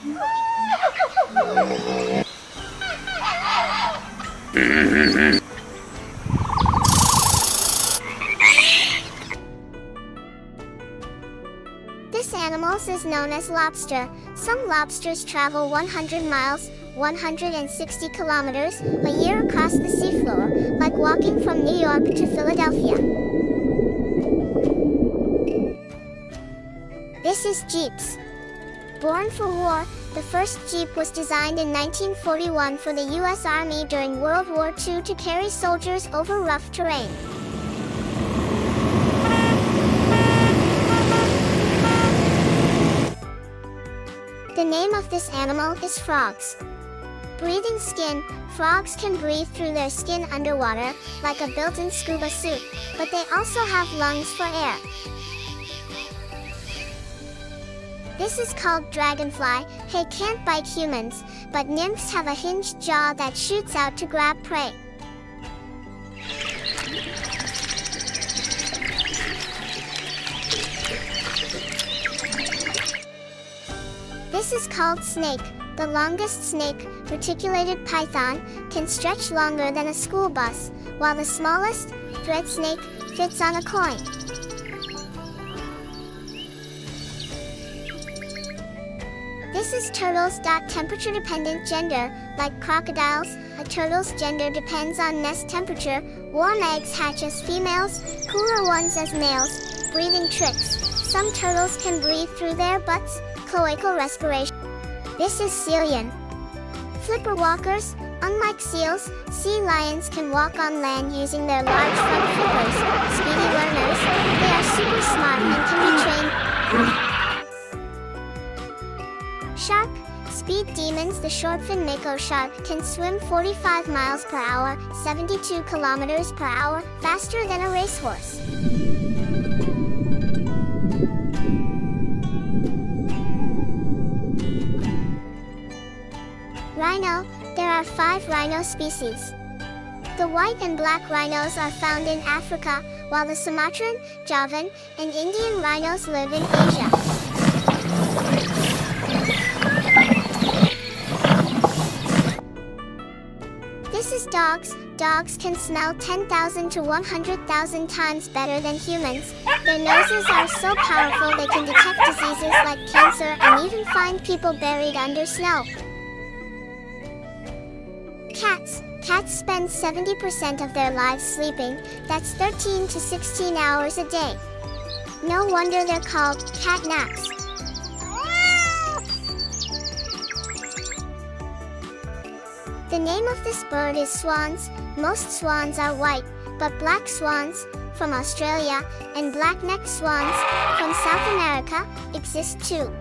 This animal is known as lobster. Some lobsters travel 100 miles, 160 kilometers, a year across the seafloor, like walking from New York to Philadelphia. This is Jeeps. Born for war, the first Jeep was designed in 1941 for the U.S. Army during World War II to carry soldiers over rough terrain. The name of this animal is frogs. Breathing skin, frogs can breathe through their skin underwater, like a built-in scuba suit, but they also have lungs for air. This is called dragonfly. They can't bite humans, but nymphs have a hinged jaw that shoots out to grab prey. This is called snake. The longest snake, reticulated python, can stretch longer than a school bus, while the smallest, thread snake, fits on a coin. This is turtles. Temperature-dependent gender. Like crocodiles, a turtle's gender depends on nest temperature. Warm eggs hatch as females, cooler ones as males. Breathing tricks. Some turtles can breathe through their butts, cloacal respiration. This is Celian. Flipper walkers. Unlike seals, sea lions can walk on land using their large front flippers. Speedy learners, they are super smart and can be trained. Shark. Speed demons. The shortfin mako shark can swim 45 miles per hour, 72 kilometers per hour, faster than a racehorse. Rhino. There are 5 rhino species. The white and black rhinos are found in Africa, while the Sumatran, Javan, and Indian rhinos live in Asia. This is dogs. Dogs can smell 10,000 to 100,000 times better than humans. Their noses are so powerful they can detect diseases like cancer and even find people buried under snow. Cats. Cats spend 70% of their lives sleeping. That's 13 to 16 hours a day. No wonder they're called cat naps. The name of this bird is swans. Most swans are white, but black swans, from Australia, and black-necked swans, from South America, exist too.